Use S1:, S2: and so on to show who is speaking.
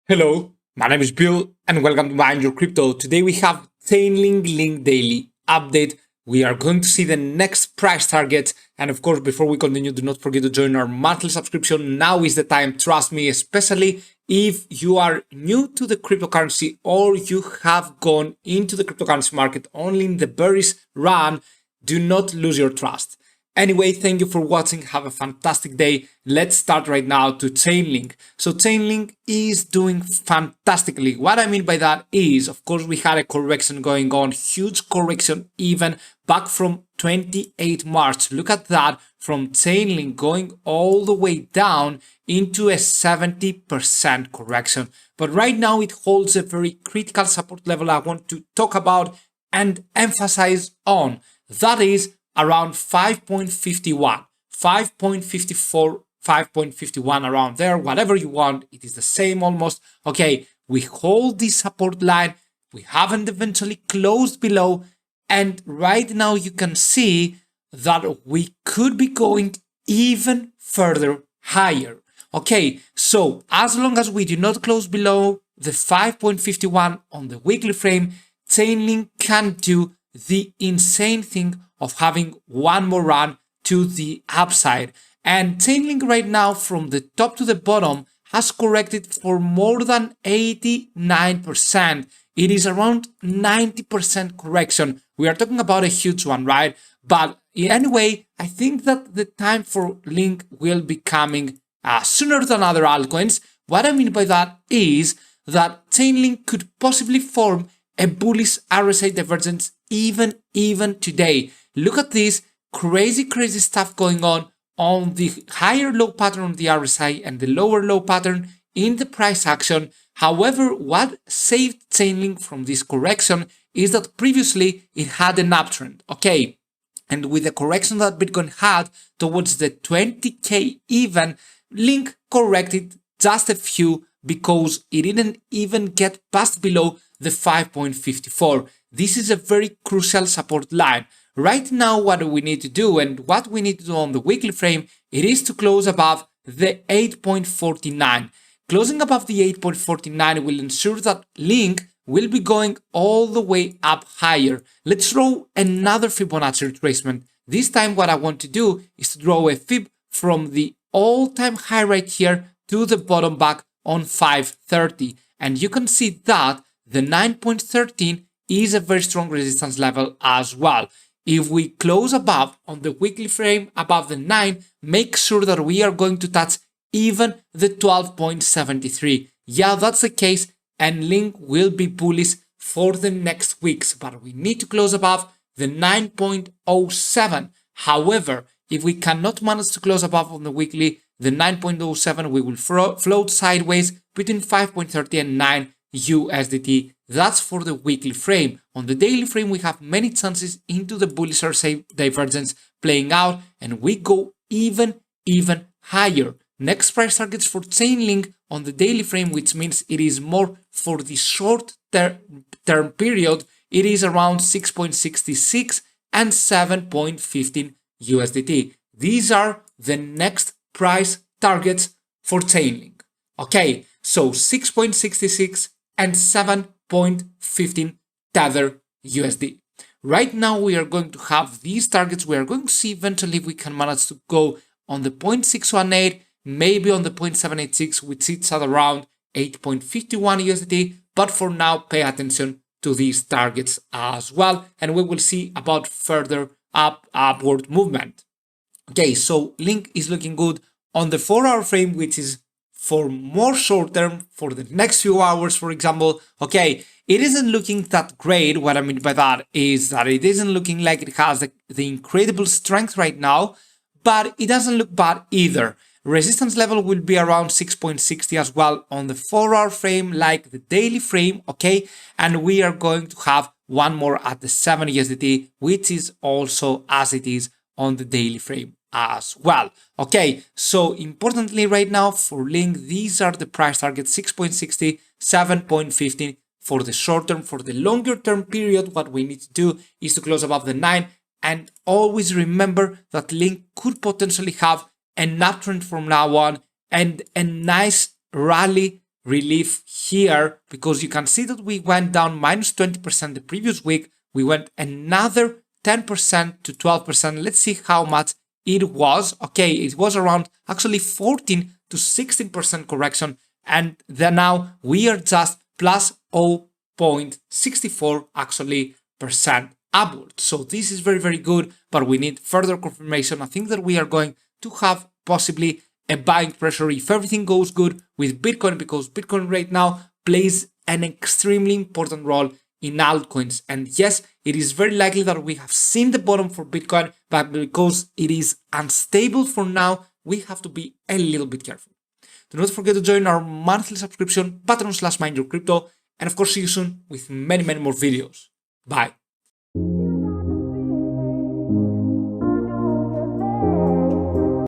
S1: Hello, my name is Bill and welcome to Mind Your Crypto. Today we have Chainlink Link Daily Update. We are going to see the next price target. And of course, before we continue, do not forget to join our monthly subscription. Now is the time, trust me, especially if you are new to the cryptocurrency or you have gone into the cryptocurrency market only in the bearish run. Do not lose your trust. Anyway, thank you for watching. Have a fantastic day. Let's start right now to Chainlink. So Chainlink is doing fantastically. What I mean by that is, of course, we had a correction going on, huge correction even back from 28 March. Look at that, from Chainlink going all the way down into a 70% correction. But right now it holds a very critical support level I want to talk about and emphasize on. That is around 5.51, 5.54, 5.51, around there, whatever you want. It is the same almost. Okay, we hold this support line. We haven't eventually closed below. And right now you can see that we could be going even further higher. Okay, so as long as we do not close below the 5.51 on the weekly frame, Chainlink can do the insane thing of having one more run to the upside. And Chainlink right now, from the top to the bottom, has corrected for more than 89%. It is around 90% correction. We are talking about a huge one, right? But anyway, I think that the time for Link will be coming sooner than other altcoins. What I mean by that is that Chainlink could possibly form a bullish RSI divergence even today. Look at this crazy stuff going on the higher low pattern on the RSI and the lower low pattern in the price action. However, what saved Chainlink from this correction is that previously it had an uptrend, okay? And with the correction that Bitcoin had towards the 20k even, Link corrected just a few because it didn't even get past below the 5.54. This is a very crucial support line. Right now, what we need to do and what we need to do on the weekly frame, it is to close above the 8.49. Closing above the 8.49 will ensure that Link will be going all the way up higher. Let's draw another Fibonacci retracement. This time what I want to do is to draw a Fib from the all-time high right here to the bottom back on 530. And you can see that the 9.13 is a very strong resistance level as well. If we close above on the weekly frame above the 9, make sure that we are going to touch even the 12.73. Yeah, that's the case, and Link will be bullish for the next weeks, but we need to close above the 9.07. However, if we cannot manage to close above on the weekly, the 9.07, we will float sideways between 5.30 and 9 USDT. That's for the weekly frame. On the daily frame, we have many chances into the bullish RSI divergence playing out, and we go even higher. Next price targets for Chainlink on the daily frame, which means it is more for the short term period, it is around 6.66 and 7.15 USDT. These are the next price targets for Chainlink. Okay, so 6.66 and 7.15 Tether USD. Right now we are going to have these targets. We are going to see eventually if we can manage to go on the 0.618, maybe on the 0.786, which sits at around 8.51 USD. But for now, pay attention to these targets as well, and we will see about further upward movement. Okay, so Link is looking good on the 4-hour frame, which is for more short term, for the next few hours, for example. Okay, it isn't looking that great. What I mean by that is that it isn't looking like it has the incredible strength right now, but it doesn't look bad either. Resistance level will be around 6.60 as well on the 4-hour frame, like the daily frame, okay? And we are going to have one more at the 7 USDT, which is also as it is on the daily frame as well. Okay, so importantly right now for Link, these are the price targets: 6.60, 7.15 for the short term. For the longer term period, what we need to do is to close above the 9, and always remember that Link could potentially have an uptrend from now on and a nice rally relief here, because you can see that we went down minus 20% the previous week. We went another 10% to 12%. Let's see how much it was. Okay, it was around actually 14 to 16% correction, and then now we are just plus 0.64 actually percent upward. So this is very, very good, but we need further confirmation. I think that we are going to have possibly a buying pressure if everything goes good with Bitcoin, because Bitcoin right now plays an extremely important role in altcoins. And yes, it is very likely that we have seen the bottom for Bitcoin, but because it is unstable for now, we have to be a little bit careful. Do not forget to join our monthly subscription, Patreon/mindyourcrypto, and of course see you soon with many, many more videos. Bye.